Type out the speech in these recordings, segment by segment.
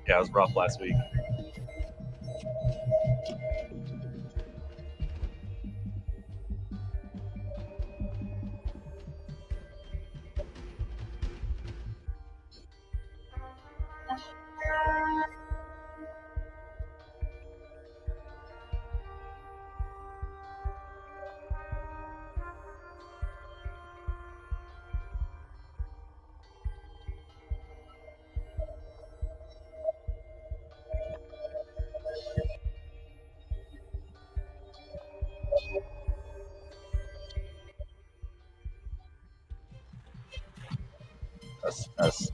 Yeah, it was rough last week. That's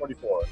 24.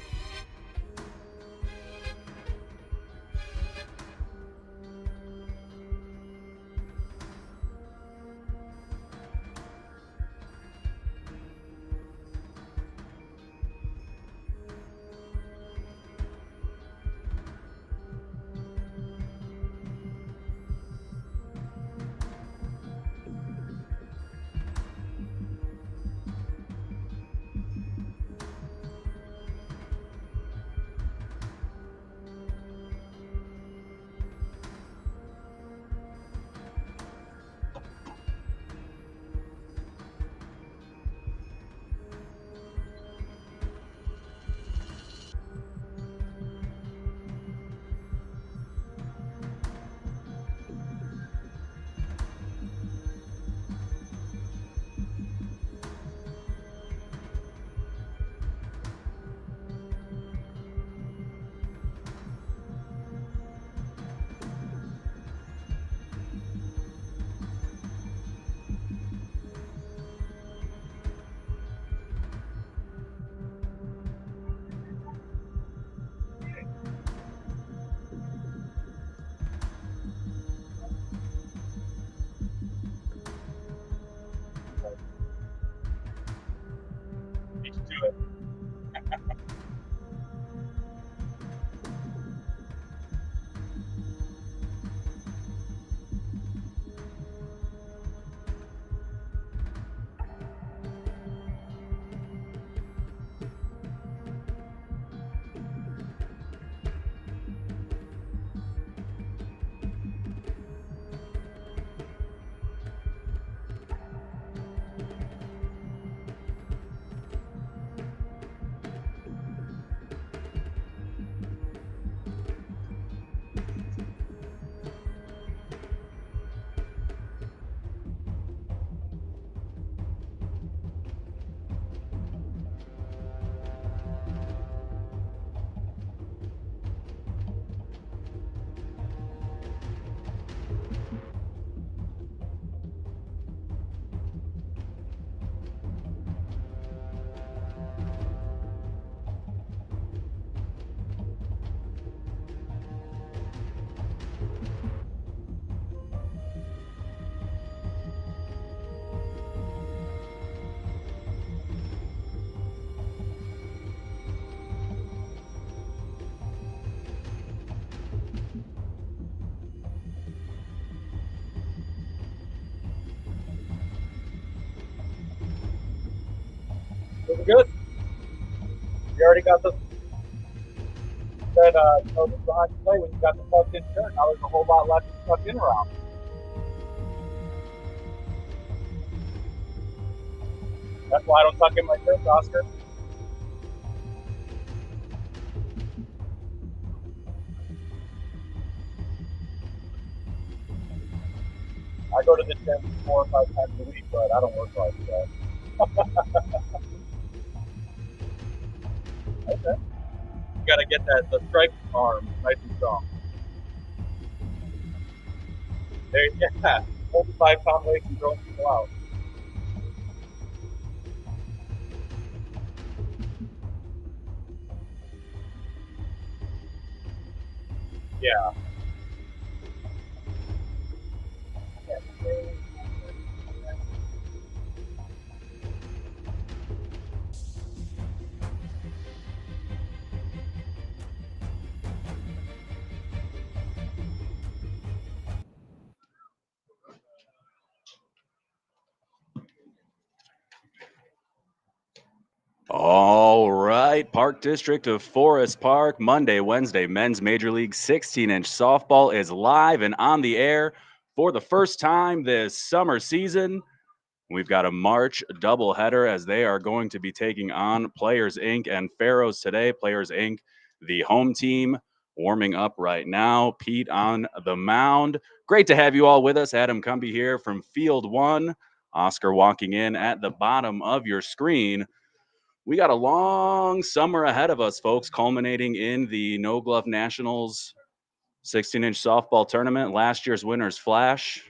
Was it good? You already got the said this behind the play when you got the tucked in shirt. Now there's a whole lot less to tuck in around. That's why I don't tuck in my shirts, Oscar. I go to the gym 4 or 5 times a week, but I don't work like that. Okay. You gotta get the striped arm nice and strong. There, yeah. Hold the 5-pound weights and throw people out. Yeah. All right, Park District of Forest Park, Monday, Wednesday, Men's Major League 16-inch softball is live and on the air for the first time this summer season. We've got a March doubleheader as they are going to be taking on Players Inc. and Pharaohs today. Players Inc., the home team, warming up right now. Pete on the mound. Great to have you all with us. Adam Cumby here from Field 1. Oscar walking in at the bottom of your screen. We got a long summer ahead of us, folks, culminating in the No Glove Nationals 16-inch softball tournament. Last year's winners flash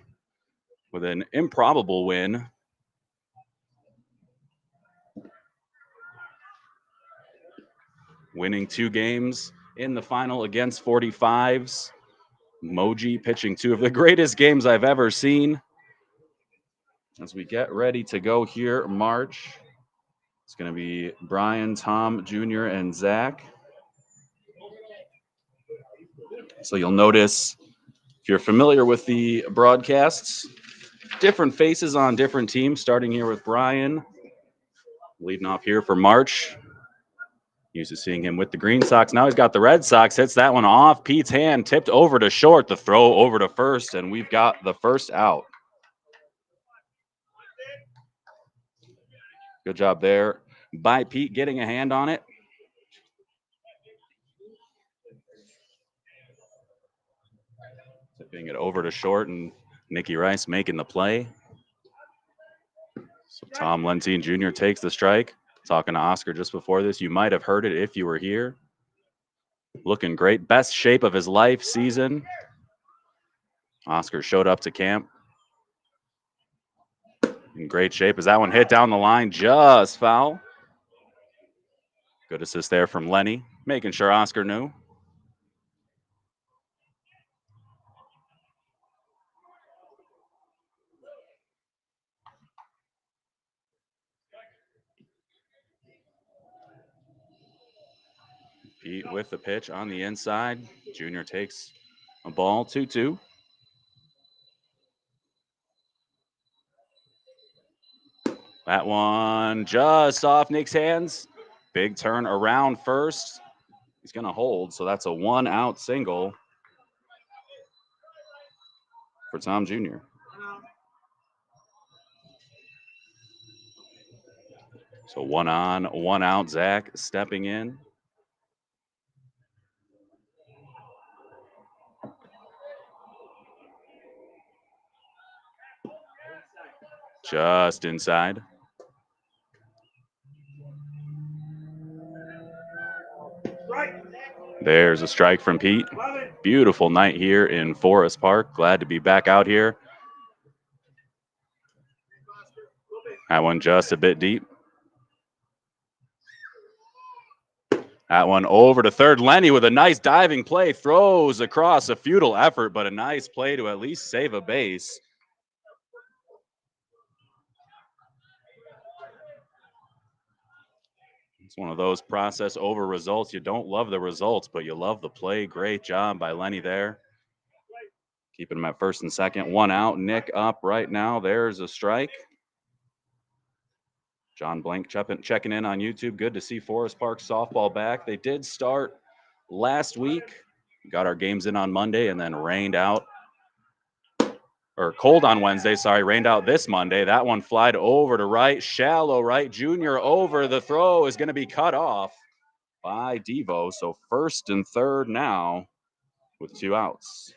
with an improbable win. Winning 2 games in the final against 45s. Moji pitching 2 of the greatest games I've ever seen. As we get ready to go here, March. It's going to be Brian, Tom, Jr., and Zach. So you'll notice, if you're familiar with the broadcasts, different faces on different teams, starting here with Brian, leading off here for March. Used to seeing him with the Green Sox. Now he's got the Red Sox. Hits that one off. Pete's hand tipped over to short. The throw over to first, and we've got the first out. Good job there by Pete getting a hand on it. Tipping it over to short, and Nicky Rice making the play. So Tom Lentine Jr. takes the strike. Talking to Oscar just before this, you might have heard it if you were here. Looking great. Best shape of his life season. Oscar showed up to camp in great shape. As that one hit down the line, just foul. Good assist there from Lenny, making sure Oscar knew. Pete with the pitch on the inside. Junior takes a ball, 2-2. That one just off Nick's hands. Big turn around first. He's going to hold, so that's a 1-out single for Tom Jr. So 1 on, 1 out. Zach stepping in. Just inside. There's a strike from Pete. Beautiful night here in Forest Park. Glad to be back out here. That one just a bit deep. That one over to third. Lenny with a nice diving play. Throws across, a futile effort, but a nice play to at least save a base. It's one of those process over results. You don't love the results, but you love the play. Great job by Lenny there. Keeping him at first and second. 1 out. Nick up right now. There's a strike. John Blank checking in on YouTube. Good to see Forest Park softball back. They did start last week. Got our games in on Monday and then rained out. Or cold on Wednesday, sorry, rained out this Monday. That one flied over to right, shallow right. Junior over. The throw is going to be cut off by Devo. So first and third now with 2 outs.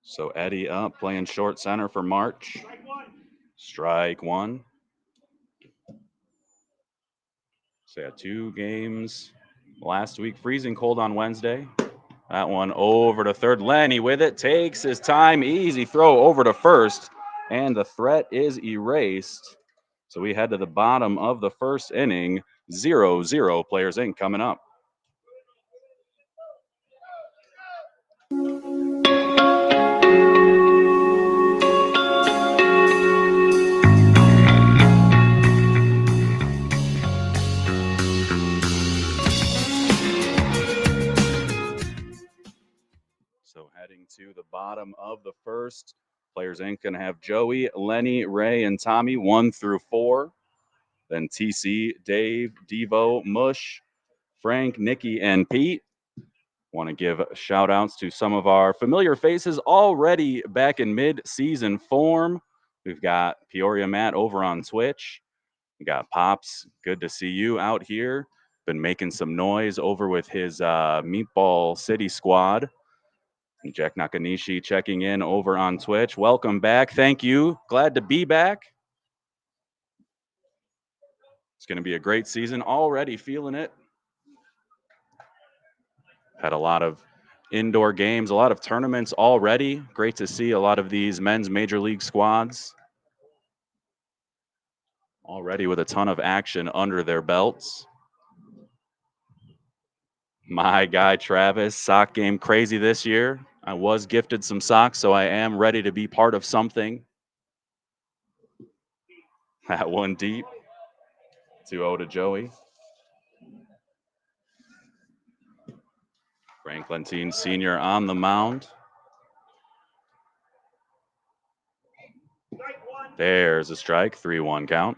So Eddie up playing short center for March. Strike one. So yeah, 2 games last week. Freezing cold on Wednesday. That one over to third. Lenny with it. Takes his time. Easy throw over to first. And the threat is erased. So we head to the bottom of the first inning. 0-0 Players Inc. coming up. So heading to the bottom of the first, Players Inc. going to have Joey, Lenny, Ray, and Tommy 1 through 4. Then TC, Dave, Devo, Mush, Frank, Nikki, and Pete. Want to give shout outs to some of our familiar faces already back in mid-season form. We've got Peoria Matt over on Twitch. We got Pops. Good to see you out here. Been making some noise over with his Meatball City squad. Jack Nakanishi checking in over on Twitch. Welcome back. Thank you. Glad to be back. It's going to be a great season. Already feeling it. Had a lot of indoor games, a lot of tournaments already. Great to see a lot of these men's major league squads already with a ton of action under their belts. My guy Travis, sock game crazy this year. I was gifted some socks, so I am ready to be part of something. That one deep. 2-0 to Joey. Franklin Teen Sr. on the mound. There's a strike, 3-1 count.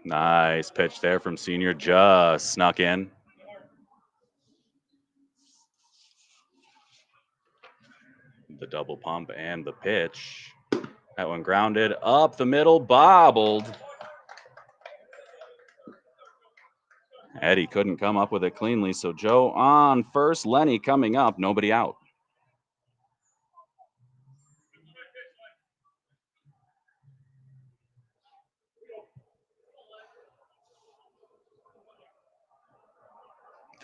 Nice pitch there from Senior, just snuck in. The double pump and the pitch. That one grounded up the middle, bobbled. Eddie couldn't come up with it cleanly, so Joe on first, Lenny coming up, nobody out.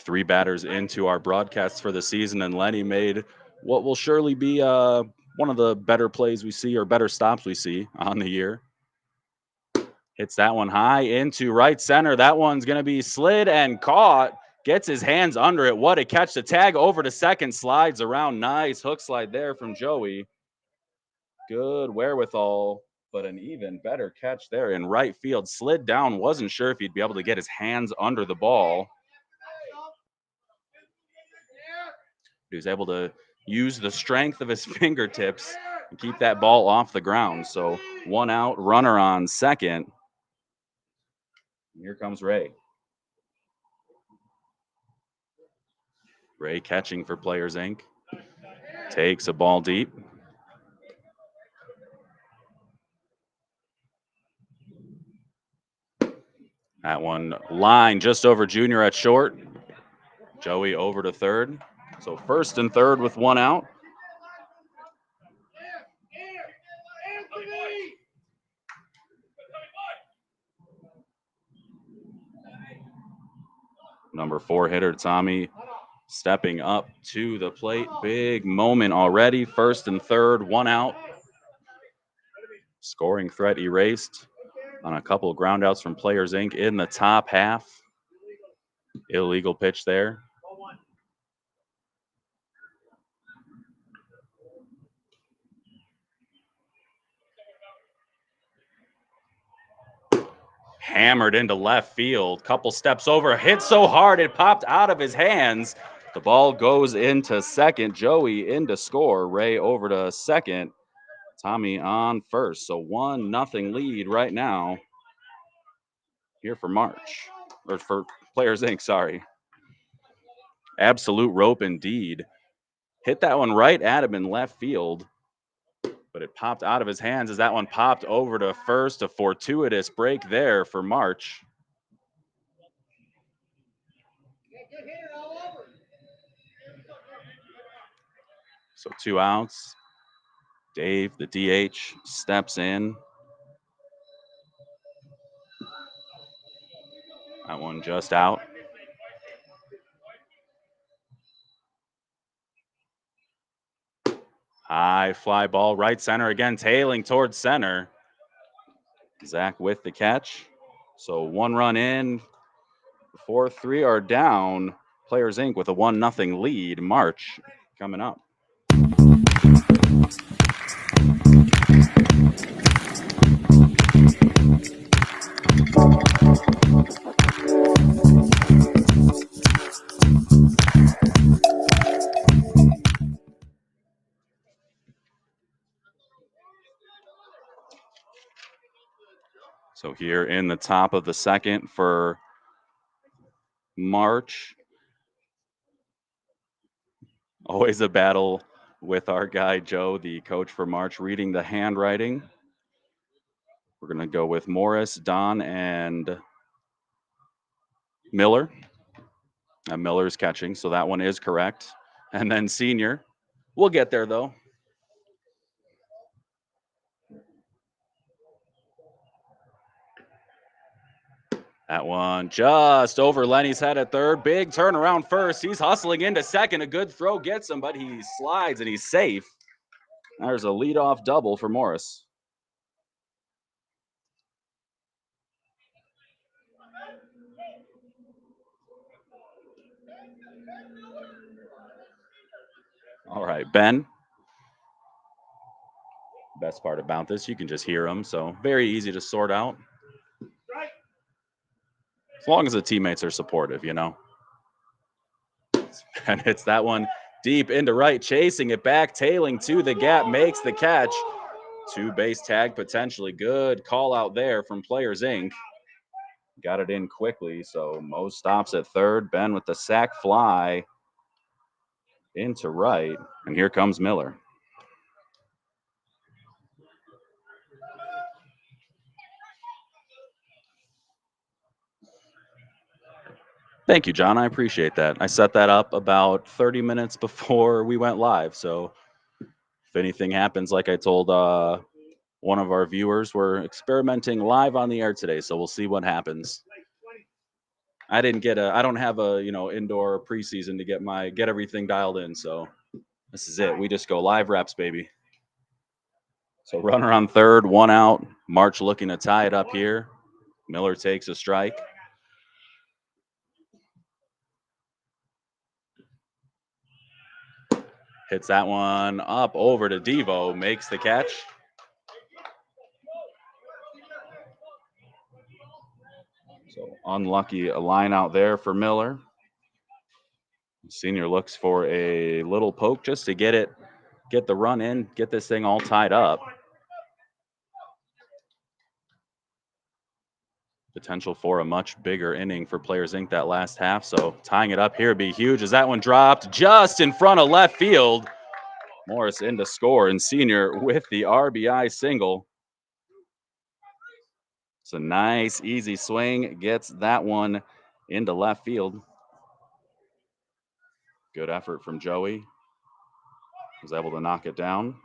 Three batters into our broadcasts for the season, and Lenny made what will surely be one of the better plays we see or better stops we see on the year. Hits that one high into right center. That one's going to be slid and caught. Gets his hands under it. What a catch. The tag over to second. Slides around. Nice hook slide there from Joey. Good wherewithal, but an even better catch there in right field. Slid down. Wasn't sure if he'd be able to get his hands under the ball. He was able to use the strength of his fingertips and keep that ball off the ground. So 1 out, runner on second. Here comes Ray. Ray catching for Players Inc. Takes a ball deep. That one line just over Junior at short. Joey over to third. So first and third with 1 out. Number 4 hitter Tommy stepping up to the plate. Big moment already. First and third, 1 out. Scoring threat erased on a couple of groundouts from Players Inc. in the top half. Illegal pitch there. hammered into left field. Couple steps over, hit so hard it popped out of his hands. The ball goes into second. Joey in to score. Ray over to second. Tommy on first. So 1-0 lead right now here for March, or for Players Inc., sorry. Absolute rope indeed. Hit that one right at him in left field, but it popped out of his hands as that one popped over to first. A fortuitous break there for March. So 2 outs. Dave, the DH, steps in. That one just out. High fly ball, right center again, tailing towards center. Zach with the catch. So 1 run in, 4-3 are down. Players Inc. with a 1-0 lead. March coming up. So here in the top of the second for March. Always a battle with our guy, Joe, the coach for March, reading the handwriting. We're going to go with Morris, Don, and Miller. And Miller's catching, so that one is correct. And then Senior. We'll get there, though. That one just over Lenny's head at third. Big turnaround first. He's hustling into second. A good throw gets him, but he slides and he's safe. There's a leadoff double for Morris. All right, Ben. Best part about this, you can just hear them, so very easy to sort out. As long as the teammates are supportive, you know. And it's that one deep into right, chasing it back, tailing to the gap, makes the catch. 2-base tag potentially. Good call out there from Players Inc. Got it in quickly, so Mo stops at third. Ben with the sac fly into right, and here comes Miller. Thank you, John. I appreciate that. I set that up about 30 minutes before we went live, so if anything happens, like I told one of our viewers, we're experimenting live on the air today, so we'll see what happens. I don't have a indoor preseason to get everything dialed in, so this is it. We just go live reps, baby. So runner on third, 1 out. March looking to tie it up here. Miller takes a strike. Hits that one up over to Devo, makes the catch. So unlucky a line out there for Miller. Senior looks for a little poke just to get the run in, get this thing all tied up. Potential for a much bigger inning for Players Inc. that last half. So tying it up here would be huge as that one dropped just in front of left field. Morris in to score, and Senior with the RBI single. It's a nice, easy swing. Gets that one into left field. Good effort from Joey. Was able to knock it down.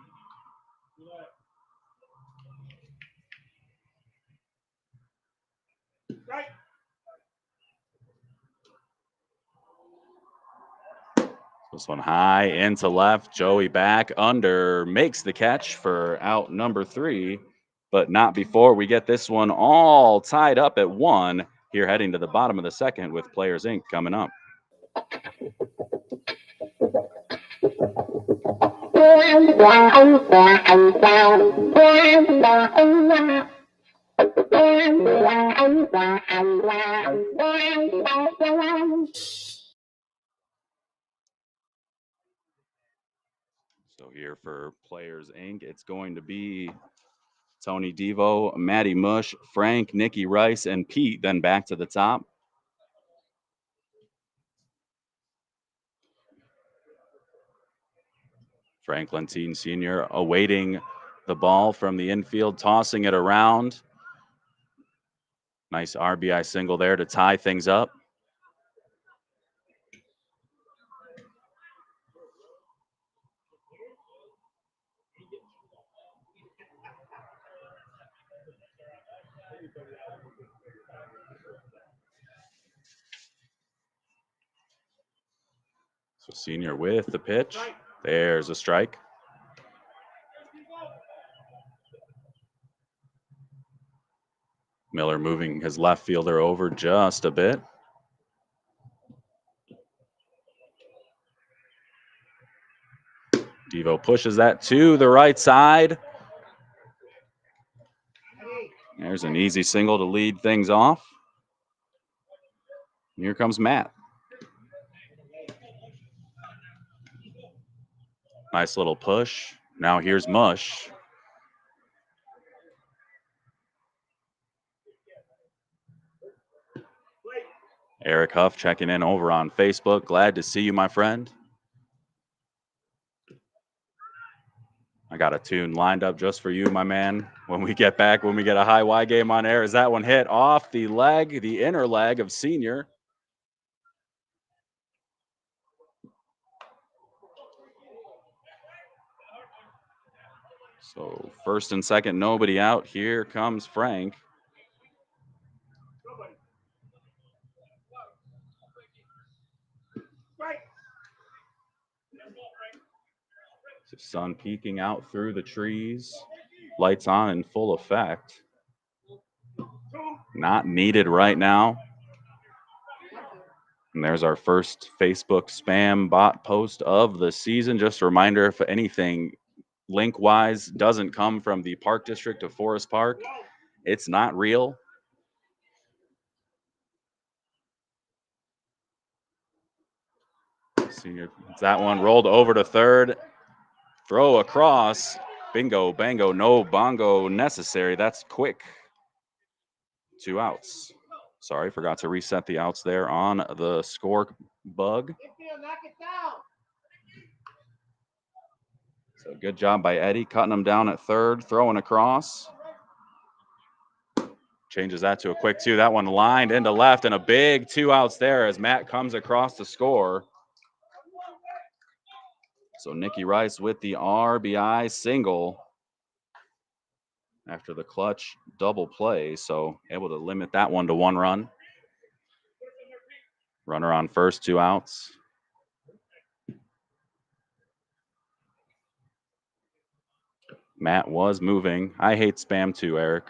This one high into left. Joey back under, makes the catch for out number 3, but not before we get this one all tied up at 1 here heading to the bottom of the second with Players Inc. coming up. So here for Players Inc., it's going to be Tony Devo, Matty Mush, Frank, Nikki Rice, and Pete. Then back to the top. Franklin Teen Sr. awaiting the ball from the infield, tossing it around. Nice RBI single there to tie things up. So Senior with the pitch. There's a strike. Miller moving his left fielder over just a bit. Devo pushes that to the right side. There's an easy single to lead things off. Here comes Matt. Nice little push. Now here's Mush. Eric Huff checking in over on Facebook. Glad to see you, my friend. I got a tune lined up just for you, my man. When we get back, when we get a high Y game on air, is that one hit off the leg, the inner leg of Senior. So first and second, nobody out. Here comes Frank. So sun peeking out through the trees. Lights on in full effect. Not needed right now. And there's our first Facebook spam bot post of the season. Just a reminder, if anything link-wise doesn't come from the Park District of Forest Park, it's not real. Senior, that one rolled over to third. Throw across. Bingo, bango, no bongo necessary. That's quick. 2 outs. Sorry, forgot to reset the outs there on the score bug. So good job by Eddie, cutting him down at third, throwing across. Changes that to a quick 2. That one lined into left, and a big 2 outs there as Matt comes across to score. So Nikki Rice with the RBI single after the clutch double play, so able to limit that one to 1 run. Runner on first, 2 outs. Matt was moving. I hate spam too, Eric.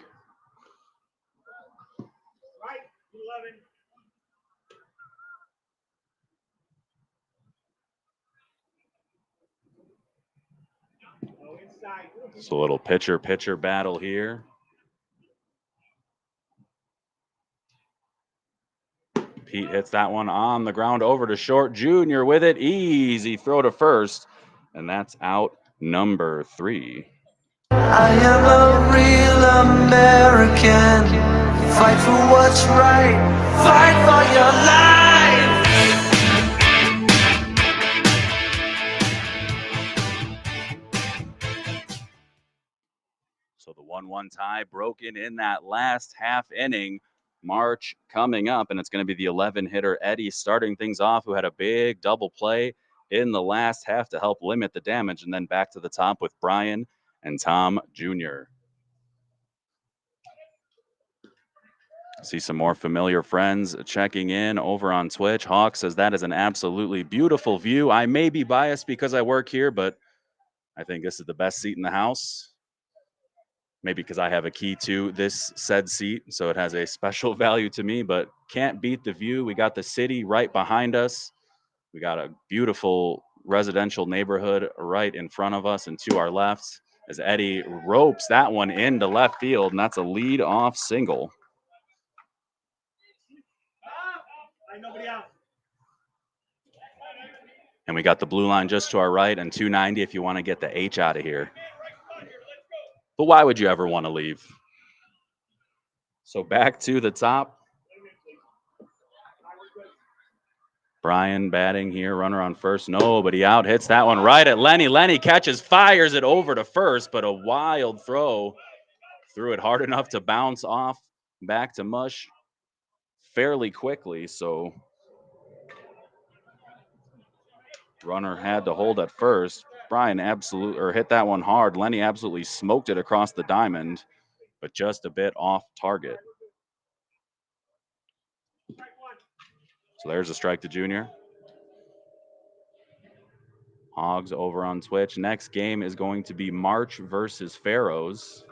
It's a little pitcher battle here. Pete hits that one on the ground over to short. Junior with it. Easy throw to first. And that's out number 3. I am a real American. Fight for what's right. Fight for your life. So the 1-1 tie broken in that last half inning. March coming up, and it's going to be the 11-hitter Eddie starting things off, who had a big double play in the last half to help limit the damage, and then back to the top with Brian and Tom Jr. See some more familiar friends checking in over on Twitch. Hawk says that is an absolutely beautiful view. I may be biased because I work here, but I think this is the best seat in the house. Maybe because I have a key to this said seat, so it has a special value to me, but can't beat the view. We got the city right behind us. We got a beautiful residential neighborhood right in front of us and to our left as Eddie ropes that one into left field, and that's a lead-off single. And we got the blue line just to our right and 290 if you want to get the H out of here. But why would you ever want to leave? So back to the top. Brian batting here, runner on first. Nobody out, hits that one right at Lenny. Lenny catches, fires it over to first, but a wild throw. Threw it hard enough to bounce off back to Mush fairly quickly. So runner had to hold at first. Brian hit that one hard. Lenny absolutely smoked it across the diamond, but just a bit off target. So there's a strike to Junior. Hogs over on Twitch. Next game is going to be March versus Pharaohs.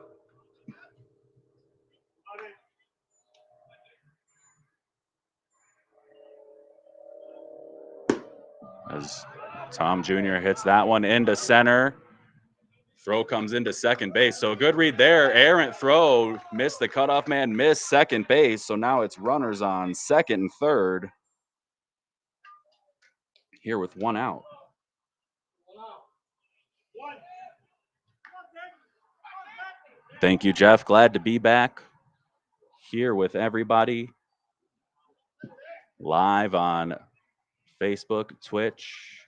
As Tom Jr. hits that one into center. Throw comes into second base. So a good read there. Errant throw. Missed the cutoff man. Missed second base. So now it's runners on second and third. Here with one out. Thank you, Jeff. Glad to be back here with everybody. Live on Facebook, Twitch,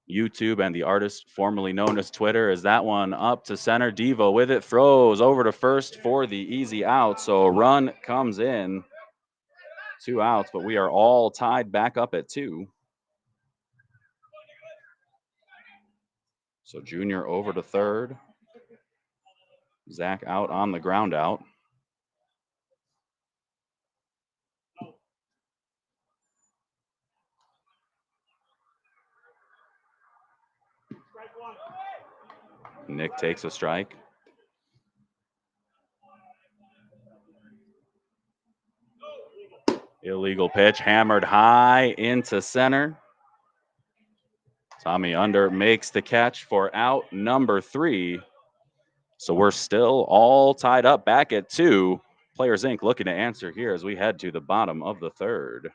YouTube, and the artist formerly known as Twitter. Is that one up to center? Devo with it, throws over to first for the easy out. So a run comes in. 2 outs, but we are all tied back up at 2. So Junior over to third. Zach out on the ground out. Nick takes a strike. Illegal pitch, hammered high into center. Tommy Under makes the catch for out number 3. So we're still all tied up back at 2. Players Inc. looking to answer here as we head to the bottom of the third.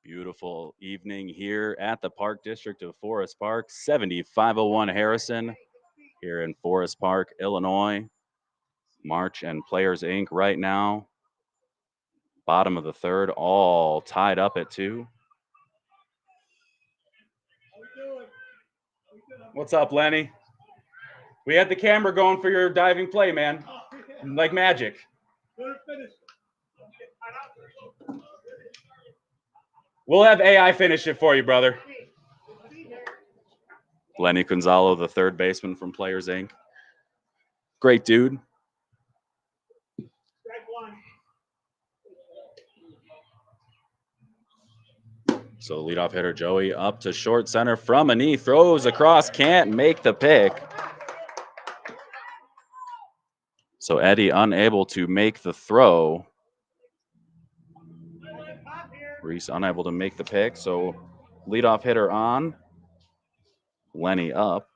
Beautiful evening here at the Park District of Forest Park, 7501 Harrison here in Forest Park, Illinois. March and Players Inc. right now, bottom of the third, all tied up at 2. What's up, Lenny? We had the camera going for your diving play, man. Like magic. We'll have AI finish it for you, brother. Lenny Gonzalo, the third baseman from Players Inc. Great dude. So leadoff hitter Joey up to short center from a knee, throws across, can't make the pick. So Eddie unable to make the throw. Reese unable to make the pick. So leadoff hitter on. Lenny up.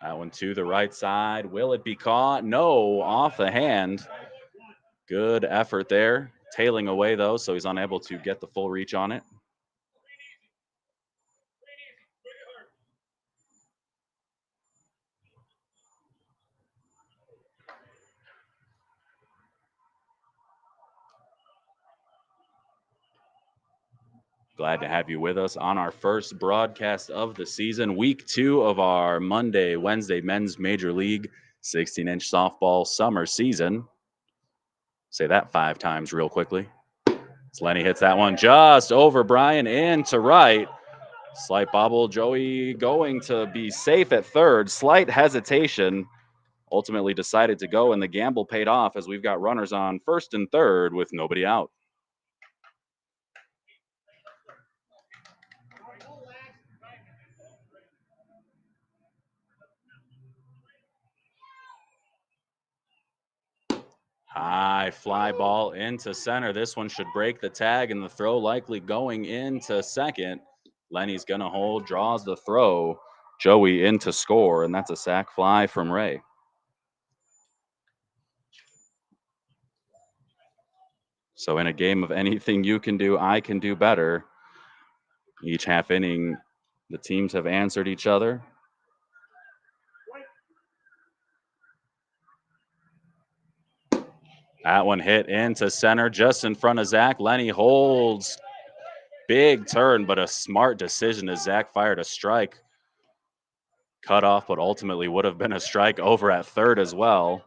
That one to the right side. Will it be caught? No, off the hand. Good effort there. Tailing away, though, so he's unable to get the full reach on it. Glad to have you with us on our first broadcast of the season, week 2 of our Monday, Wednesday Men's Major League 16-inch softball summer season. Say that 5 times real quickly. As Lenny hits that one just over Brian into right. Slight bobble. Joey going to be safe at third. Slight hesitation. ultimately decided to go, and the gamble paid off as we've got runners on first and third with nobody out. High fly ball into center. This one should break the tag, and the throw likely going into second. Lenny's going to hold, draws the throw. Joey in to score, and that's a sac fly from Ray. So in a game of anything you can do, I can do better. Each half inning, the teams have answered each other. That one hit into center, just in front of Zach. Lenny holds. Big turn, but a smart decision as Zach fired a strike. Cut off, but ultimately would have been a strike over at third as well.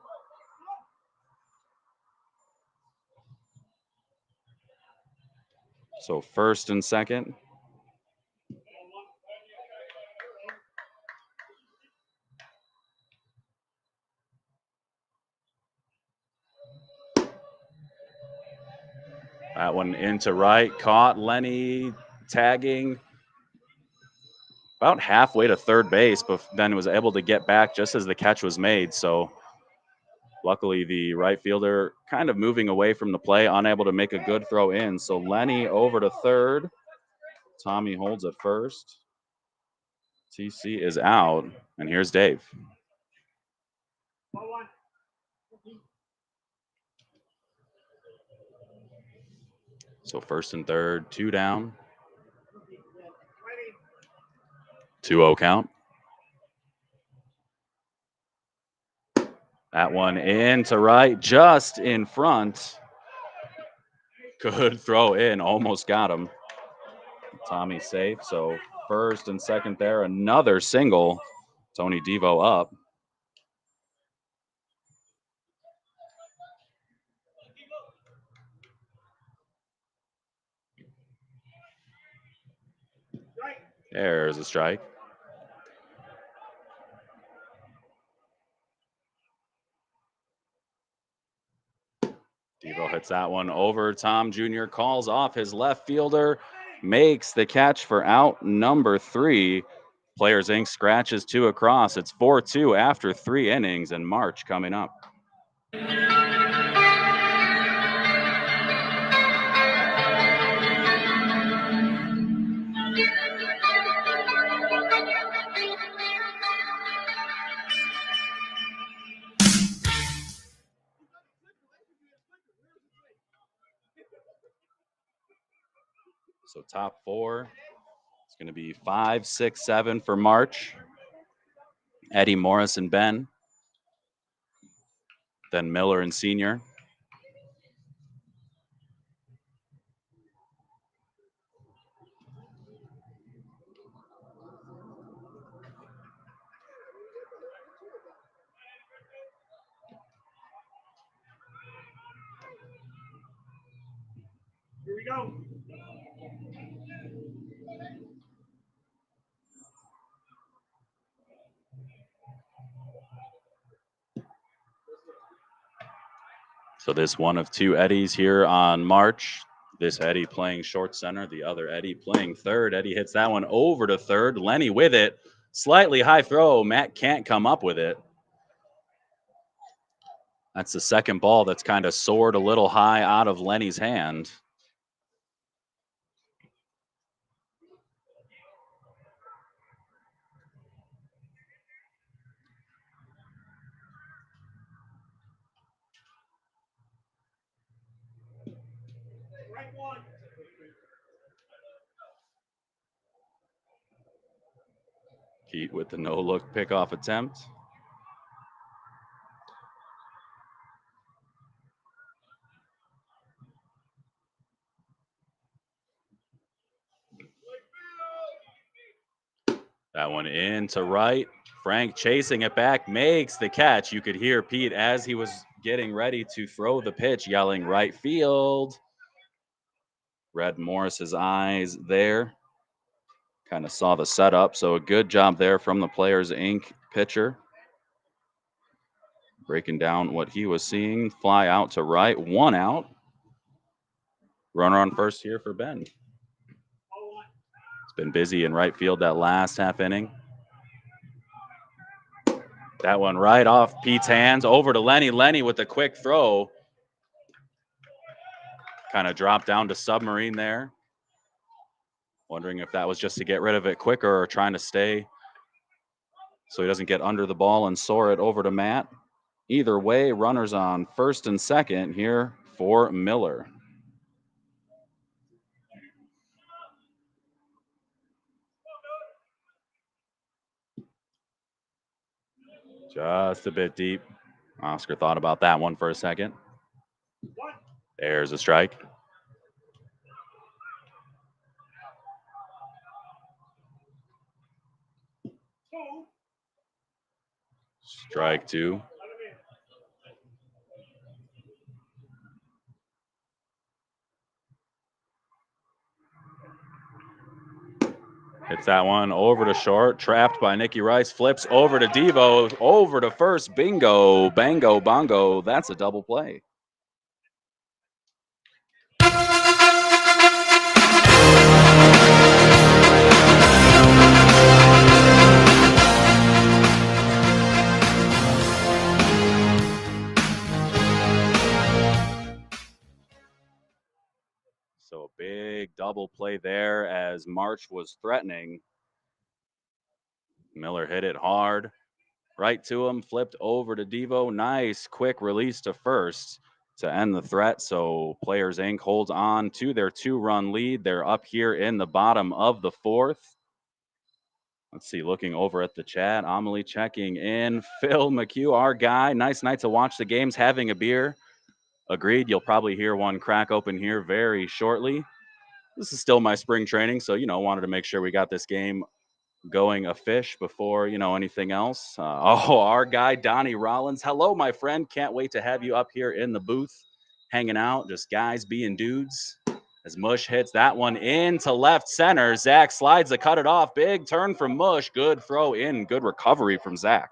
So first and second. That one into right, caught. Lenny tagging about halfway to third base, but then was able to get back just as the catch was made. So luckily the right fielder kind of moving away from the play, unable to make a good throw in. So Lenny over to third. Tommy holds at first. TC is out, and here's Dave. So first and third, 2 down. 2-0 count. That one into right, just in front. Good throw in, almost got him. Tommy safe, so first and second there, another single. Tony Devo up. There's a strike. Devo hits that one over. Tom Jr. calls off his left fielder, makes the catch for out number 3. Players Inc. scratches 2 across. It's 4-2 after 3 innings, and March coming up. So top 4, it's going to be 5, 6, 7 for March. Eddie, Morris, and Ben. Then Miller and Senior. Here we go. So this one of 2 Eddies here on March. This Eddie playing short center, the other Eddie playing third. Eddie hits that one over to third. Lenny with it. Slightly high throw. Matt can't come up with it. That's the second ball that's kind of soared a little high out of Lenny's hand. Pete with the no-look pickoff attempt. That one into right. Frank chasing it back, makes the catch. You could hear Pete as he was getting ready to throw the pitch yelling right field. Read Morris's eyes there. Kind of saw the setup, so a good job there from the Players Inc. pitcher. breaking down what he was seeing. Fly out to right, 1 out. Runner on first here for Ben. It's been busy in right field that last half inning. That one right off Pete's hands, over to Lenny. Lenny with a quick throw. Kind of dropped down to Submarine there. Wondering if that was just to get rid of it quicker or trying to stay so he doesn't get under the ball and soar it over to Matt. Either way, runners on first and second here for Miller. Just a bit deep. Oscar thought about that one for a second. There's a strike. Strike 2. Hits that one over to short, trapped by Nicky Rice, flips over to Devo, over to first, bingo, bango, bongo. That's a double play. So a big double play there as March was threatening. Miller hit it hard, right to him, flipped over to Devo. Nice quick release to first to end the threat. So Players Inc. holds on to their 2-run lead. They're up here in the bottom of the 4th. Let's see, looking over at the chat, Amelie checking in. Phil McHugh, our guy. Nice night to watch the games, having a beer. Agreed, you'll probably hear one crack open here very shortly. This is still my spring training, so, wanted to make sure we got this game going a fish before, anything else. Our guy, Donnie Rollins. Hello, my friend. Can't wait to have you up here in the booth, hanging out, just guys being dudes. As Mush hits that one into left center. Zach slides to cut it off. Big turn from Mush. Good throw in. Good recovery from Zach.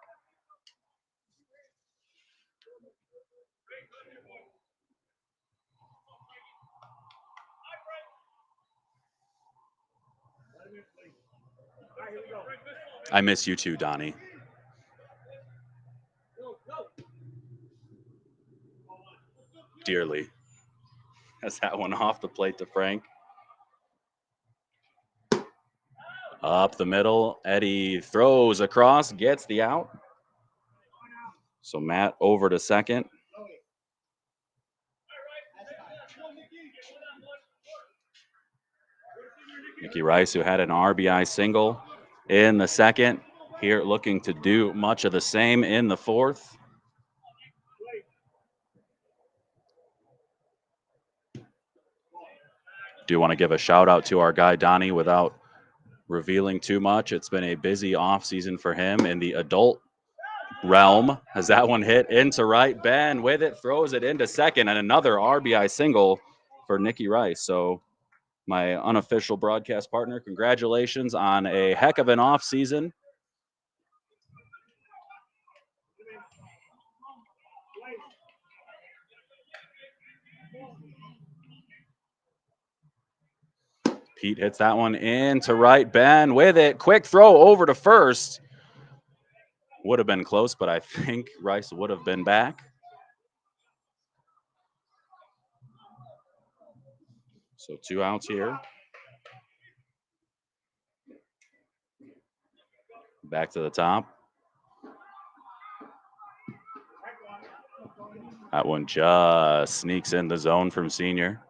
I miss you too, Donnie. Dearly. Has that one off the plate to Frank. Up the middle, Eddie throws across, gets the out. So Matt over to second. Nicky Rice, who had an RBI single in the second, here looking to do much of the same in the 4th. Do want to give a shout out to our guy Donnie without revealing too much. It's been a busy offseason for him in the adult realm. Has that one hit into right? Ben with it, throws it into second, and another RBI single for Nicky Rice. So my unofficial broadcast partner, congratulations on a heck of an offseason. Pete hits that one into right. Ben with it. Quick throw over to first. Would have been close, but I think Rice would have been back. So 2 outs here. Back to the top. That one just sneaks in the zone from Senior.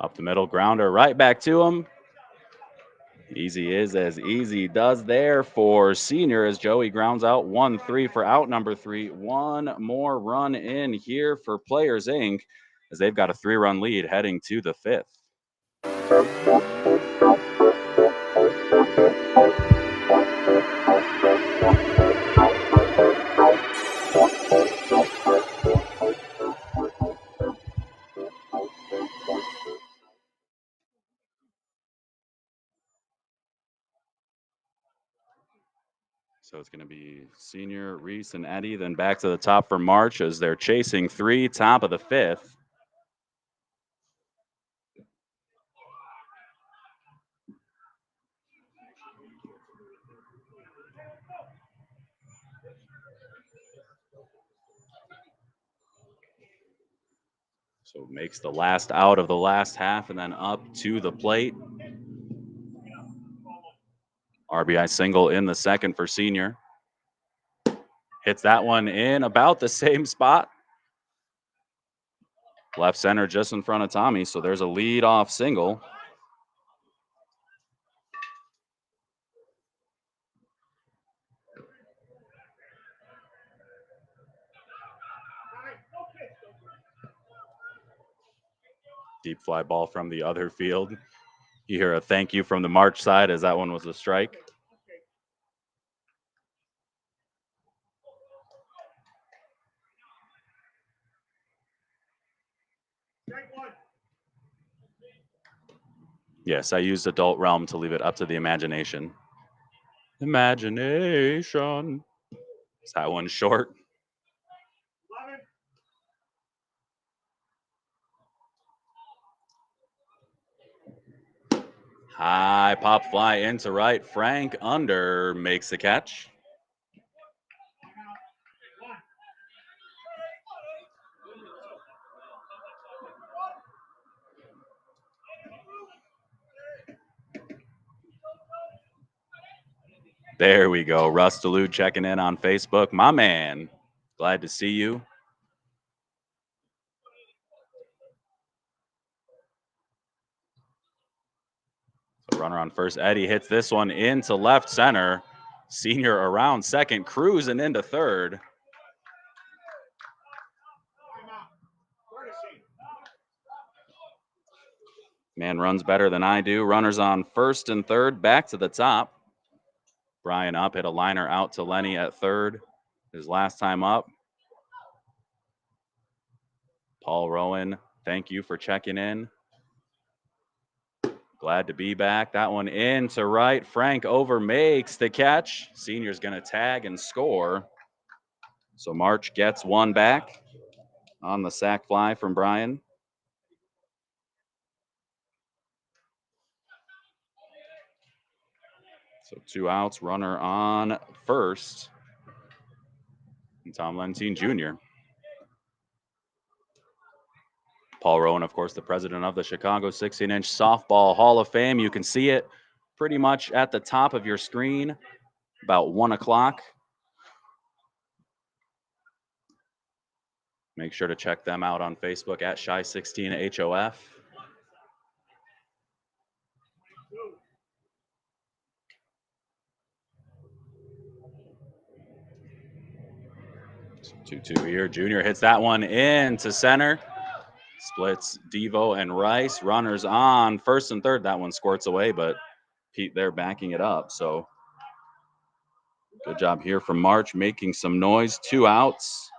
Up the middle, grounder right back to him. Easy is as easy does there for Senior as Joey grounds out 1-3 for out number 3. One more run in here for Players Inc. as they've got a 3-run lead heading to the 5th. So it's going to be Senior, Reese, and Eddie. Then back to the top for March as they're chasing 3, top of the 5th. So makes the last out of the last half and then up to the plate. RBI single in the second for Senior. Hits that one in about the same spot. Left center just in front of Tommy. So there's a lead-off single. Deep fly ball from the other field. You hear a thank you from the March side as that one was a strike. Yes, I used Adult Realm to leave it up to the imagination. Imagination. Is that one short? High pop fly into right. Frank under makes the catch. There we go. Russ Delude checking in on Facebook. My man, glad to see you. So runner on first. Eddie hits this one into left center. Senior around second, cruising into third. Man runs better than I do. Runners on first and third, back to the top. Brian up, hit a liner out to Lenny at third. His last time up. Paul Rowan, thank you for checking in. Glad to be back. That one in to right. Frank over makes the catch. Senior's going to tag and score. So March gets one back on the sac fly from Brian. So 2 outs, runner on first. And Tom Lentine Jr. Paul Rowan, of course, the president of the Chicago 16-inch Softball Hall of Fame. You can see it pretty much at the top of your screen, about 1 o'clock. Make sure to check them out on Facebook at Shy16HOF. So 2-2 here. Junior hits that one in to center. Splits Devo and Rice. Runners on first and third. That one squirts away, but Pete there backing it up. So good job here from March, making some noise. 2 outs.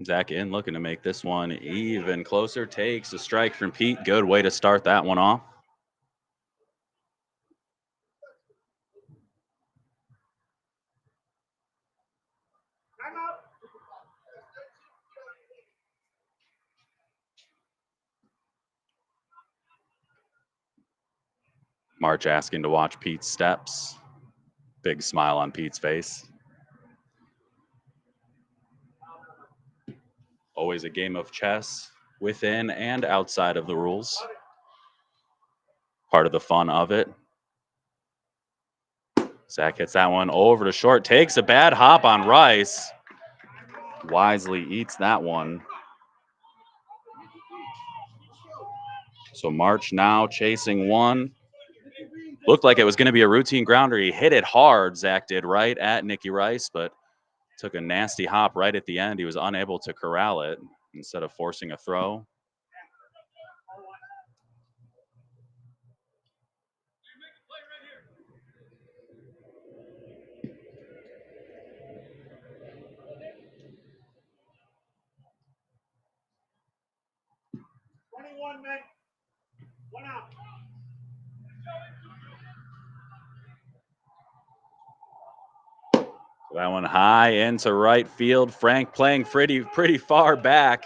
Zach in looking to make this one even closer. Takes a strike from Pete. Good way to start that one off. March asking to watch Pete's steps. Big smile on Pete's face. Always a game of chess within and outside of the rules. Part of the fun of it. Zach hits that one over to short. Takes a bad hop on Rice. Wisely eats that one. So March now chasing one. Looked like it was going to be a routine grounder. He hit it hard, Zach did, right at Nicky Rice, but took a nasty hop right at the end. He was unable to corral it instead of forcing a throw. That one high into right field. Frank playing pretty far back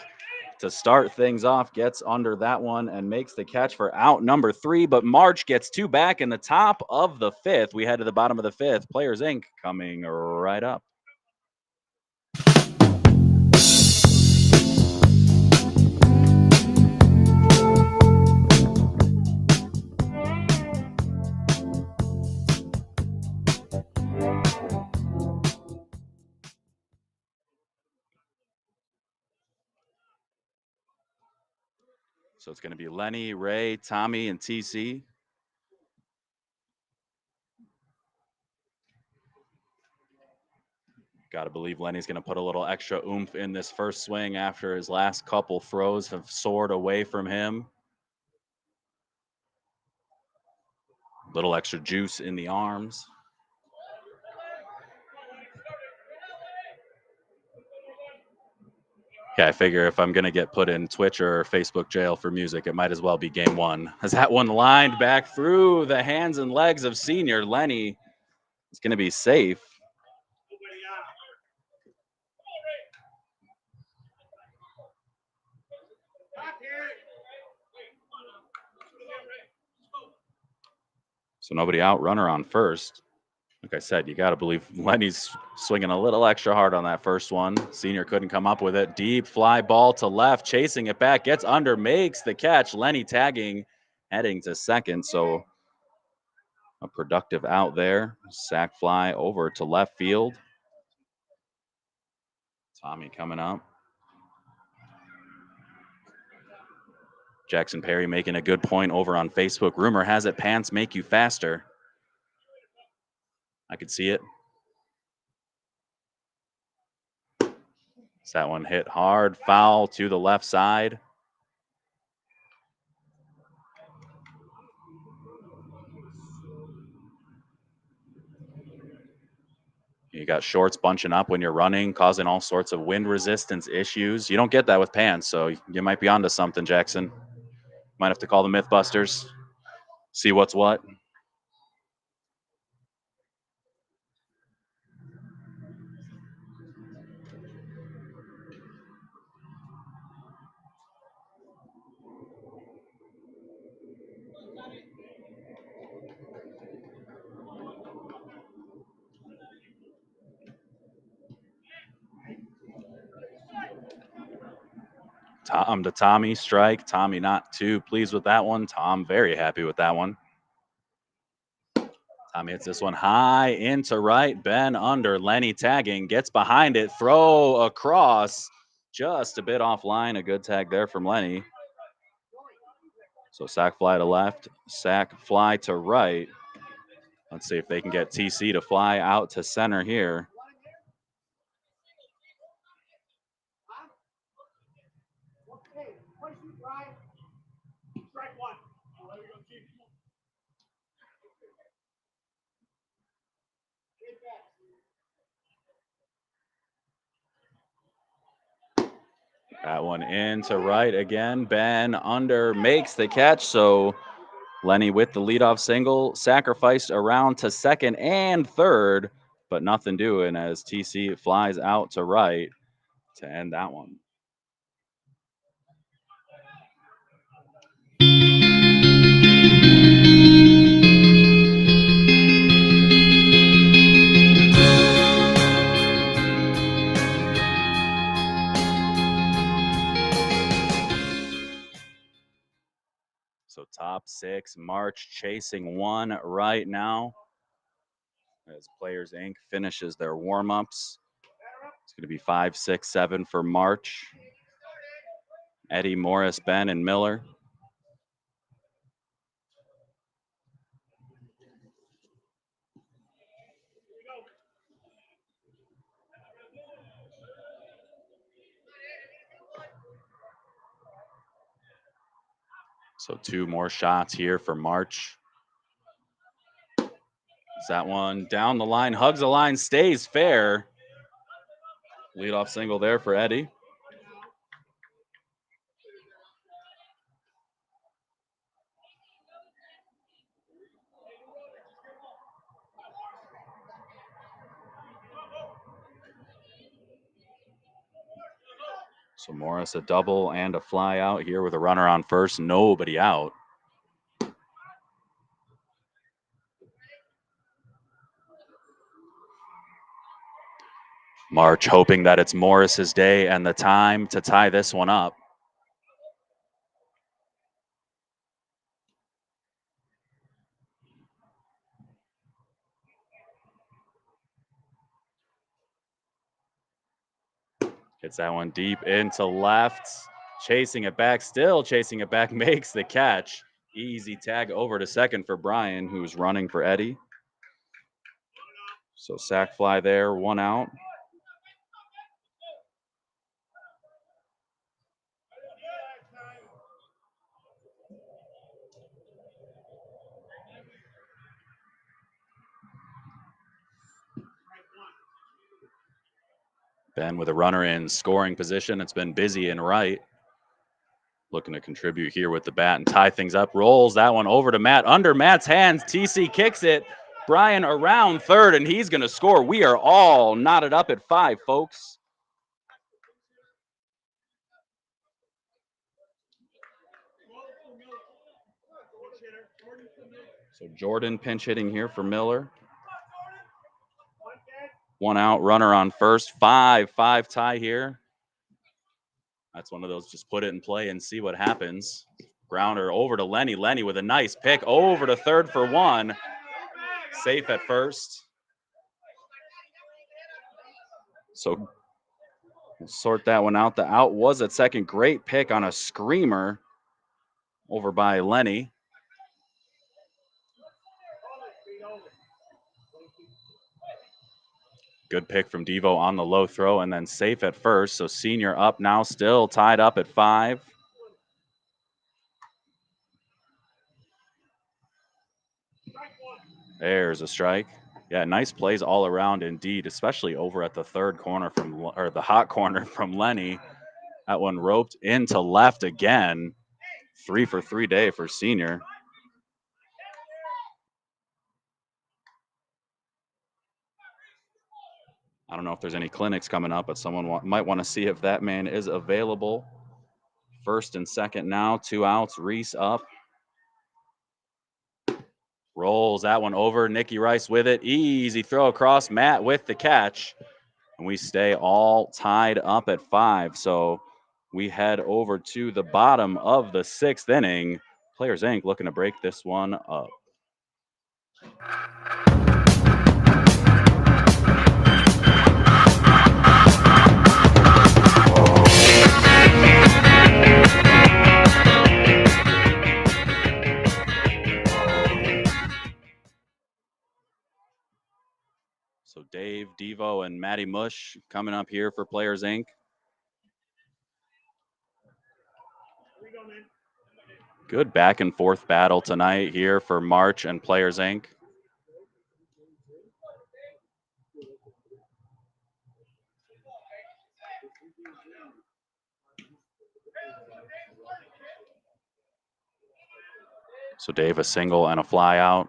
to start things off, gets under that one and makes the catch for out number 3. But March gets 2 back in the top of the 5th. We head to the bottom of the 5th. Players Inc. coming right up. So it's going to be Lenny, Ray, Tommy, and TC. Got to believe Lenny's going to put a little extra oomph in this first swing after his last couple throws have soared away from him. Little extra juice in the arms. Okay, I figure if I'm going to get put in Twitch or Facebook jail for music, it might as well be game 1. As that one lined back through the hands and legs of senior Lenny, it's going to be safe. So nobody out, runner on first. Like I said, you got to believe Lenny's swinging a little extra hard on that first one. Senior couldn't come up with it. Deep fly ball to left, chasing it back, gets under, makes the catch. Lenny tagging, heading to second. So a productive out there. Sack fly over to left field. Tommy coming up. Jackson Perry making a good point over on Facebook. Rumor has it pants make you faster. I could see it. That one hit hard, foul to the left side. You got shorts bunching up when you're running, causing all sorts of wind resistance issues. You don't get that with pants, so you might be onto something, Jackson. Might have to call the Mythbusters, see what's what. Tom to Tommy, strike. Tommy not too pleased with that one. Tom very happy with that one. Tommy hits this one high into right. Ben under. Lenny tagging, gets behind it, throw across. Just a bit offline. A good tag there from Lenny. So sack fly to left, sack fly to right. Let's see if they can get TC to fly out to center here. That one in to right again. Ben under, makes the catch. So Lenny with the leadoff single, sacrificed around to second and third, but nothing doing as TC flies out to right to end that one. So top 6, March chasing 1 right now as Players Inc. finishes their warm-ups. It's going to be 5, 6, 7 for March. Eddie, Morris, Ben, and Miller. So 2 more shots here for March. That one down the line, hugs the line, stays fair. Leadoff single there for Eddie. So Morris a double and a fly out here with a runner on first, nobody out. March hoping that it's Morris's day and the time to tie this one up. Hits that one deep into left. Chasing it back, still chasing it back, makes the catch. Easy tag over to second for Brian, who's running for Eddie. So sack fly there, one out. Ben with a runner in scoring position. It's been busy in right. Looking to contribute here with the bat and tie things up. Rolls that one over to Matt. Under Matt's hands. TC kicks it. Brian around third, and he's going to score. We are all knotted up at 5, folks. So Jordan pinch hitting here for Miller. One out, runner on first. 5-5 tie here. That's one of those just put it in play and see what happens. Grounder over to Lenny. Lenny with a nice pick over to third for one. Safe at first. So we'll sort that one out. The out was at second. Great pick on a screamer over by Lenny. Good pick from Devo on the low throw and then safe at first. So Senior up now, still tied up at 5. There's a strike. Yeah, nice plays all around indeed, especially over at the third corner or the hot corner from Lenny. That one roped into left again. 3 for 3 day for Senior. I don't know if there's any clinics coming up, but someone might want to see if that man is available. First and second now, 2 outs. Reese up. Rolls that one over. Nicky Rice with it. Easy throw across. Matt with the catch. And we stay all tied up at 5. So we head over to the bottom of the 6th inning. Players Inc. looking to break this one up. So Dave, Devo, and Matty Mush coming up here for Players Inc. Good back and forth battle tonight here for March and Players Inc. So Dave a single and a fly out.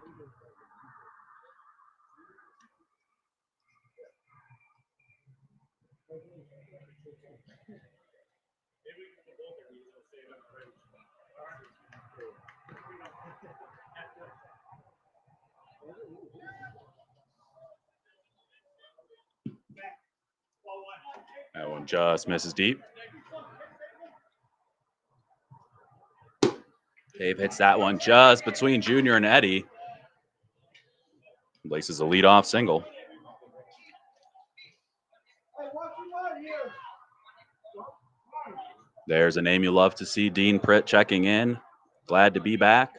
That one just misses deep. Dave hits that one just between Junior and Eddie. Laces a leadoff single. There's a name you love to see, Dean Pritt checking in. Glad to be back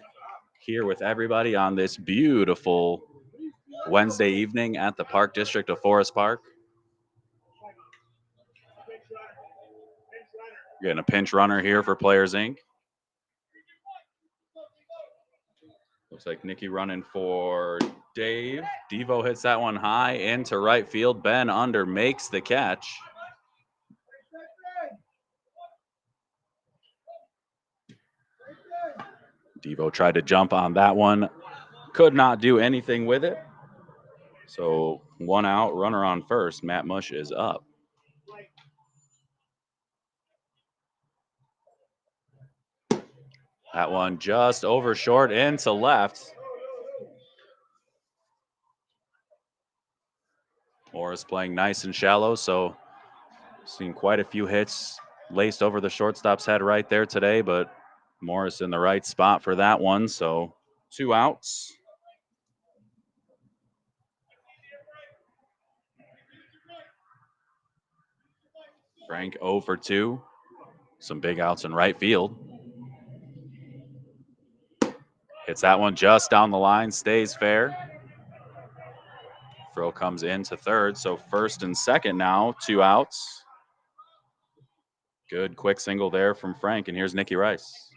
here with everybody on this beautiful Wednesday evening at the Park District of Forest Park. Getting a pinch runner here for Players Inc. Looks like Nicky running for Dave. Devo hits that one high into right field. Ben under makes the catch. Devo tried to jump on that one. Could not do anything with it. So 1 out, runner on first. Matt Mush is up. That one just over short into left. Morris playing nice and shallow, so seen quite a few hits laced over the shortstop's head right there today, but Morris in the right spot for that one, so 2 outs. Frank 0 for 2. Some big outs in right field. Hits that one just down the line, stays fair. Throw comes into third, so first and second now, 2 outs. Good quick single there from Frank, and here's Nicky Rice.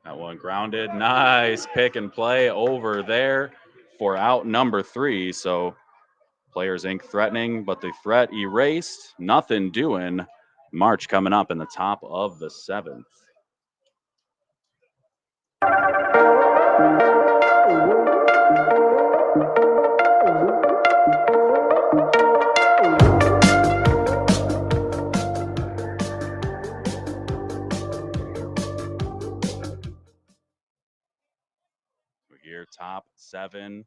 That one grounded. Nice pick and play over there for out number 3. So Players Inc. threatening, but the threat erased. Nothing doing. March coming up in the top of the 7th. We're here, top 7.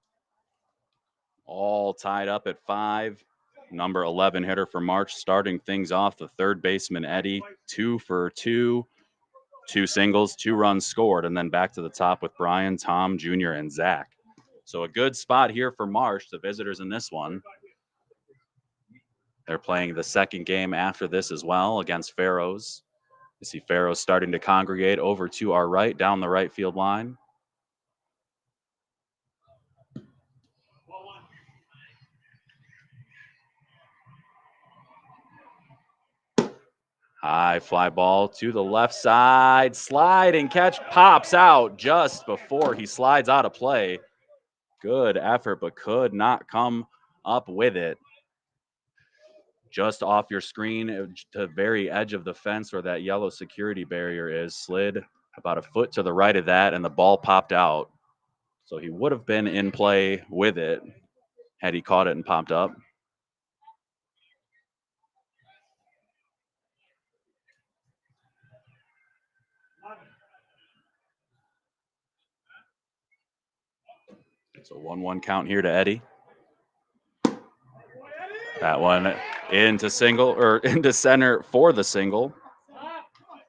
All tied up at 5. Number 11 hitter for March, starting things off, the third baseman, Eddie, 2 for 2. 2 singles, 2 runs scored, and then back to the top with Brian, Tom, Jr., and Zach. So a good spot here for March, the visitors in this one. They're playing the second game after this as well against Pharaohs. You see Pharaohs starting to congregate over to our right, down the right field line. High fly ball to the left side. Slide and catch, pops out just before he slides out of play. Good effort, but could not come up with it. Just off your screen to the very edge of the fence where that yellow security barrier is, slid about a foot to the right of that, and the ball popped out. So he would have been in play with it had he caught it and popped up. So 1-1 count here to Eddie. That one into single or into center for the single.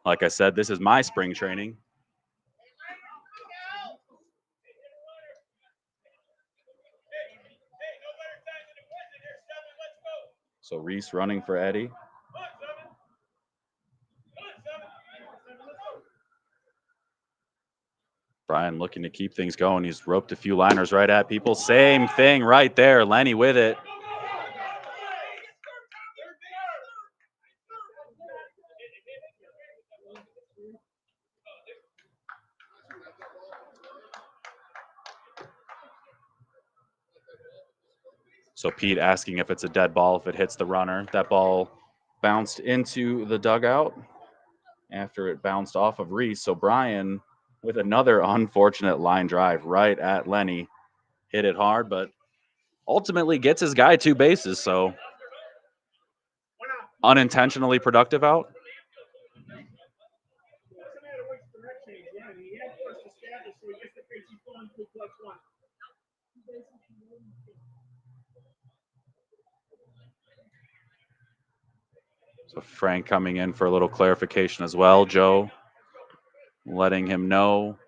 Like I said, this is my spring training. So Reese running for Eddie. Brian looking to keep things going. He's roped a few liners right at people. Same thing right there. Lenny with it. So Pete asking if it's a dead ball if it hits the runner. That ball bounced into the dugout after it bounced off of Reese. So Brian with another unfortunate line drive right at Lenny. Hit it hard, but ultimately gets his guy 2 bases. So unintentionally productive out. So Frank coming in for a little clarification as well. Joe letting him know.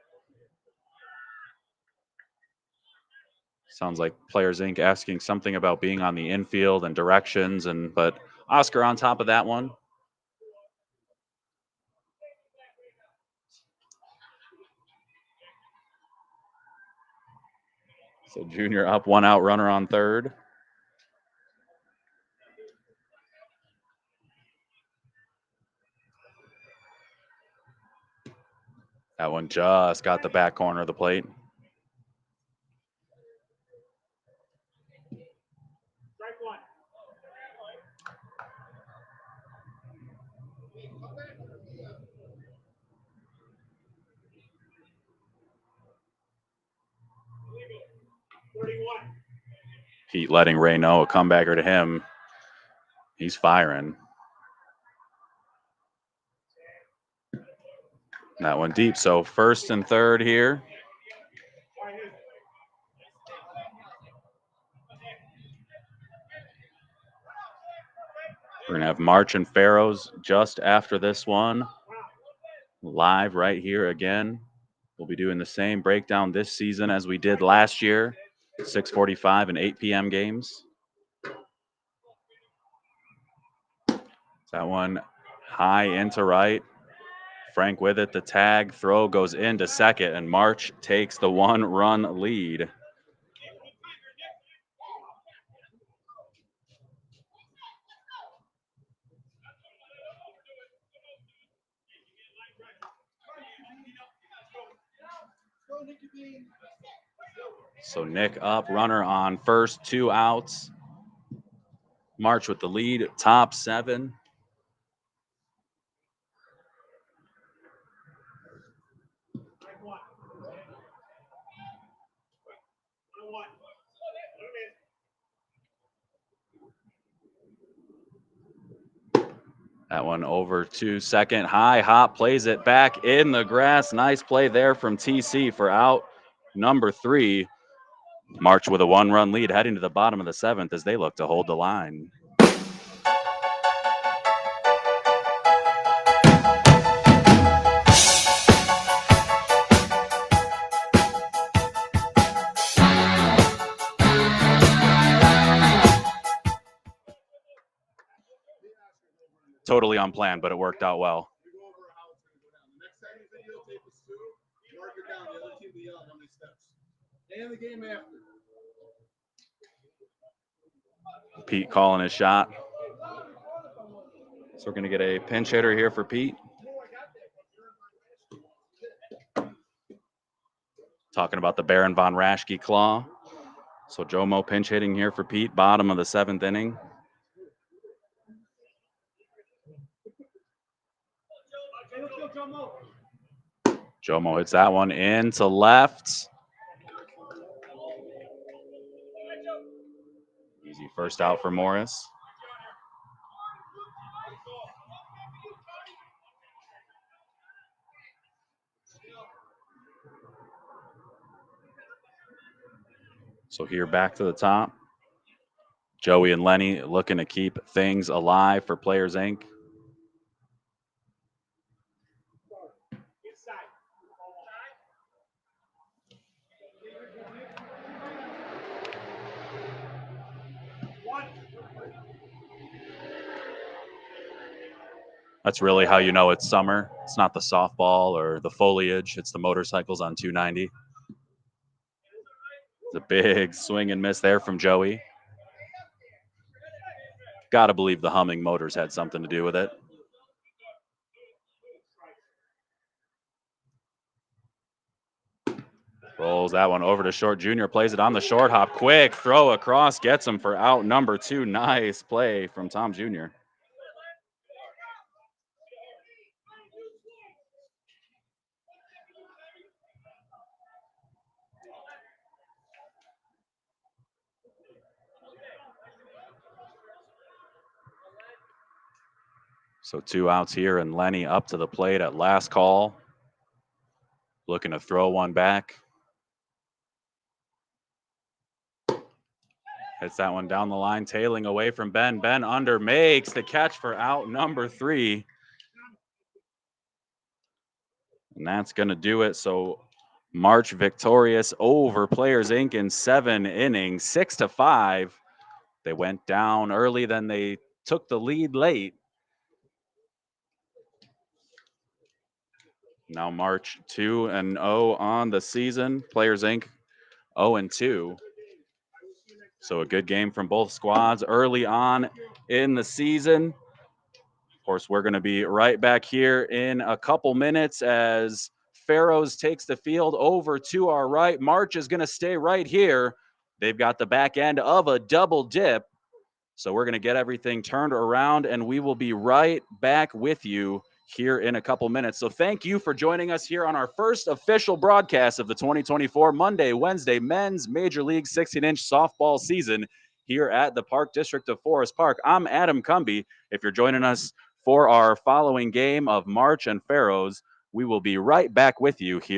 Sounds like Players Inc. asking something about being on the infield and directions, but Oscar on top of that one. So Junior up, 1 out, runner on third. That one just got the back corner of the plate. Pete letting Ray know a comebacker to him. He's firing. That one deep. So 1st and 3rd here. We're going to have March and Pharaohs just after this one. Live right here again. We'll be doing the same breakdown this season as we did last year. 6:45 and 8 p.m. games. That one high into right. Frank with it. The tag throw goes into second, and March takes the 1-run lead. So Nick up, runner on first, 2 outs. March with the lead, top 7. That one over to second. High hop, plays it back in the grass. Nice play there from TC for out number 3. March with a 1-run lead heading to the bottom of the 7th as they look to hold the line. Totally unplanned, but it worked out well. Pete calling his shot. So we're going to get a pinch hitter here for Pete. Talking about the Baron von Raschke claw. So Jomo pinch hitting here for Pete, bottom of the 7th inning. Jomo hits that one into left. Easy first out for Morris. So here back to the top. Joey and Lenny looking to keep things alive for Players Inc. That's really how you know it's summer. It's not the softball or the foliage. It's the motorcycles on 290. The big swing and miss there from Joey. Got to believe the humming motors had something to do with it. Rolls that one over to short. Junior plays it on the short hop. Quick throw across. Gets him for out number 2. Nice play from Tom Jr. So 2 outs here, and Lenny up to the plate at last call. Looking to throw one back. Hits that one down the line, tailing away from Ben. Ben under, makes the catch for out number 3. And that's going to do it. So March victorious over Players Inc. in 7 innings, 6-5. They went down early, then they took the lead late. Now March 2-0 on the season. Players Inc. 0-2. So a good game from both squads early on in the season. Of course, we're going to be right back here in a couple minutes as Pharaohs takes the field over to our right. March is going to stay right here. They've got the back end of a double dip. So we're going to get everything turned around, and we will be right back with you here in a couple minutes. So thank you for joining us here on our first official broadcast of the 2024 Monday, Wednesday Men's Major League 16-inch softball season here at the Park District of Forest Park. I'm Adam Cumby. If you're joining us for our following game of March and Pharaohs, we will be right back with you here.